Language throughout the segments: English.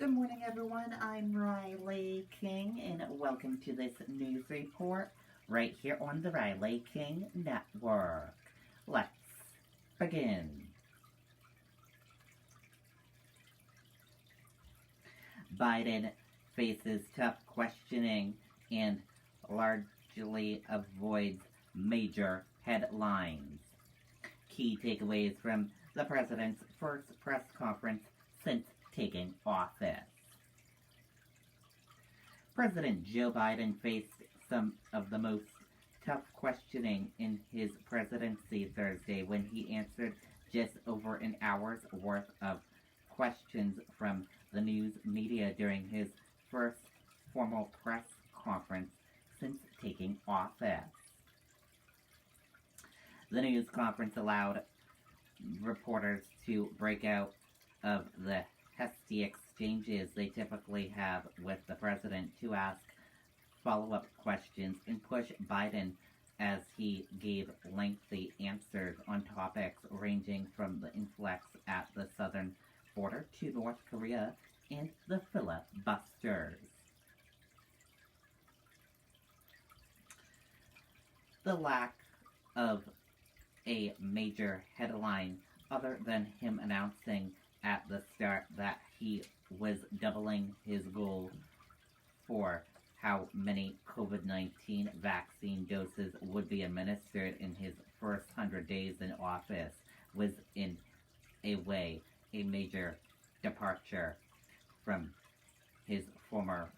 Good morning, everyone. I'm Riley King, and welcome to this news report right here on the Riley King Network. Let's begin. Biden faces tough questioning and largely avoids major headlines. Key takeaways from the president's first press conference since taking office. President Joe Biden faced some of the most tough questioning in his presidency Thursday when he answered just over an hour's worth of questions from the news media during his first formal press conference since taking office. The news conference allowed reporters to break out of the hefty exchanges they typically have with the president to ask follow-up questions and push Biden as he gave lengthy answers on topics ranging from the influx at the southern border to North Korea and the filibusters. The lack of a major headline other than him announcing at the start that he was doubling his goal for how many COVID-19 vaccine doses would be administered in his first 100 days in office was in a way a major departure from his former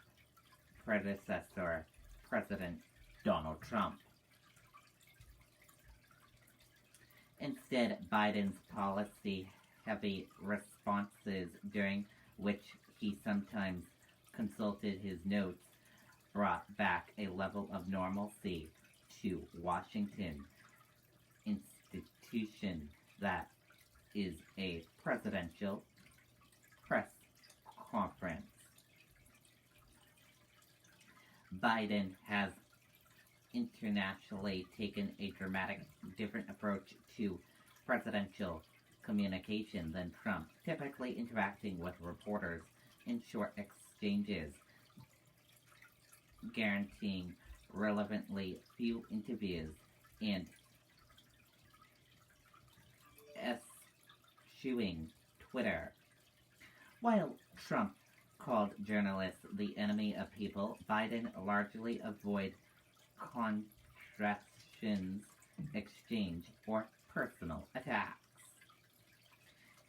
predecessor, President Donald Trump. Instead, Biden's policy-heavy responses, during which he sometimes consulted his notes, brought back a level of normalcy to Washington, institution that is a presidential press conference. Biden has internationally taken a dramatic different approach to presidential communication than Trump, typically interacting with reporters in short exchanges, guaranteeing relevantly few interviews, and eschewing Twitter. While Trump called journalists the enemy of people, Biden largely avoided contradictions, exchange, or personal attacks.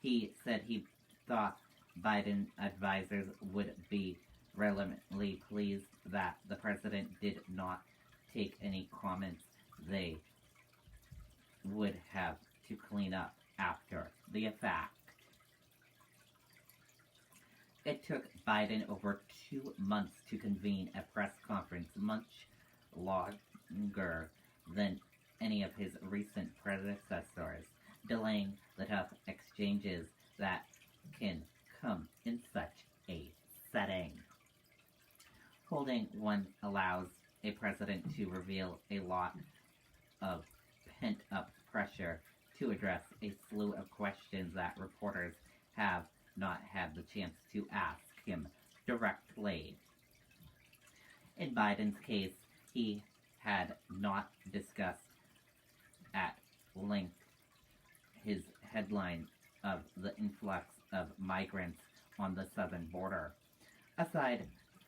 He said he thought Biden advisors would be relevantly pleased that the president did not take any comments they would have to clean up after the fact. It took Biden over 2 months to convene a press conference, much longer than any of his recent predecessors, delaying the tough exchanges that can come in such a setting. Holding one allows a president to reveal a lot of pent-up pressure to address a slew of questions that reporters have not had the chance to ask him directly. In Biden's case, he had not discussed at length his headline of the influx of migrants on the southern border, aside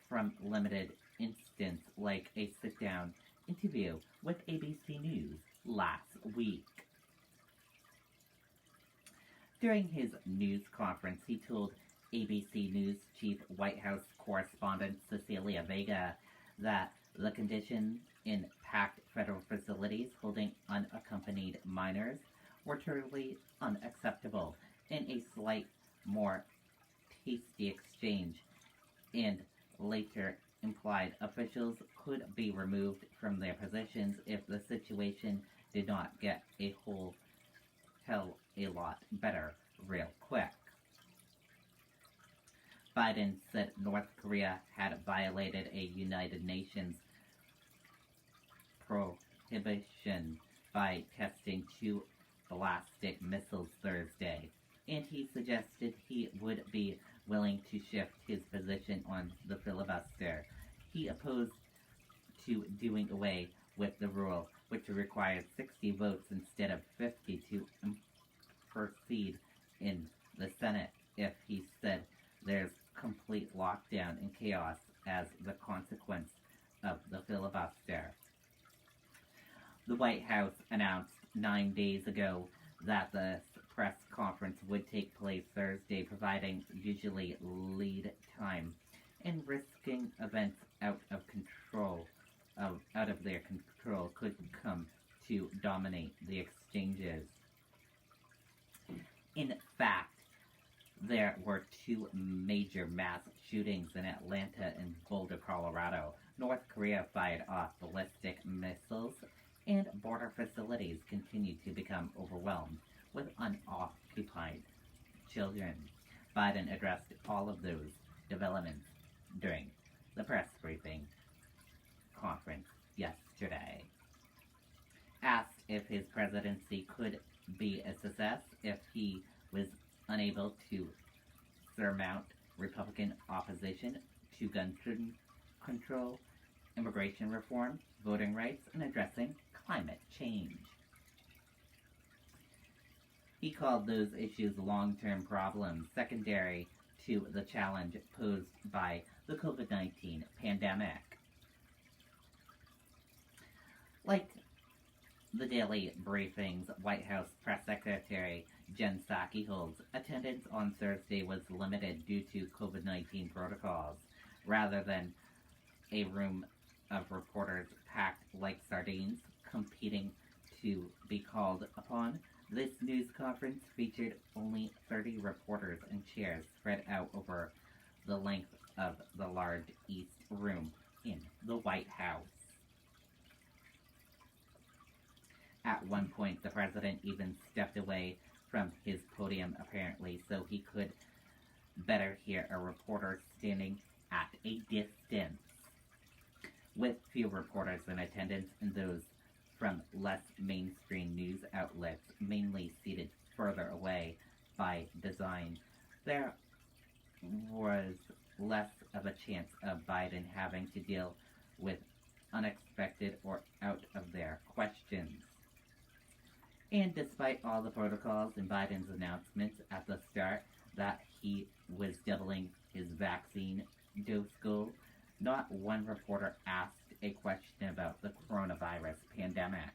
from limited instance like a sit-down interview with ABC News last week. During his news conference, he told ABC News chief White House correspondent Cecilia Vega that the conditions in packed federal facilities holding unaccompanied minors were totally unacceptable in a slight more tasty exchange, and later implied officials could be removed from their positions if the situation did not get a whole hell a lot better real quick. Biden said North Korea had violated a United Nations prohibition by testing 2 ballistic missiles Thursday, and he suggested he would be willing to shift his on the filibuster. He opposed to doing away with the rule, which required 60 votes instead of 50 to proceed in the Senate if he said there's complete lockdown and chaos as the consequence of the filibuster. The White House announced 9 days ago that the press conference would take place Thursday, providing usually lead time and risking events out of their control could come to dominate the exchanges. In fact, there were two major mass shootings in Atlanta and Boulder, Colorado. North Korea fired off ballistic missiles, and border facilities continue to become overwhelmed with unoccupied children. Biden addressed all of those developments during the press briefing conference yesterday. Asked if his presidency could be a success if he was unable to surmount Republican opposition to gun control, immigration reform, voting rights, and addressing climate change. He called those issues long-term problems secondary to the challenge posed by the COVID-19 pandemic. Like the daily briefings, White House Press Secretary Jen Psaki holds, attendance on Thursday was limited due to COVID-19 protocols, rather than a room of reporters packed like sardines competing to be called upon. This news conference featured only 30 reporters and chairs spread out over the length of the large East Room in the White House. At one point, the president even stepped away from his podium, apparently, so he could better hear a reporter standing at a distance. With few reporters in attendance and those from less mainstream news outlets mainly seated further away by design, there was less of a chance of Biden having to deal with unexpected or out-of-there questions. And despite all the protocols and Biden's announcements at the start that he was doubling his vaccine dose goal, not one reporter asked a question about the coronavirus pandemic.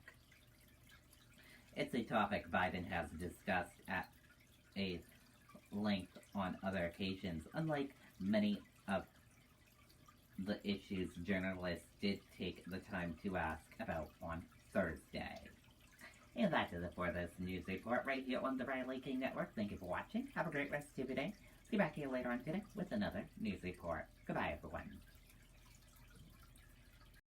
It's a topic Biden has discussed at a length on other occasions, unlike many of the issues journalists did take the time to ask about on Thursday. And that is it for this news report right here on the Riley King Network. Thank you for watching. Have a great rest of your day. See you back here later on today with another news report. Goodbye, everyone.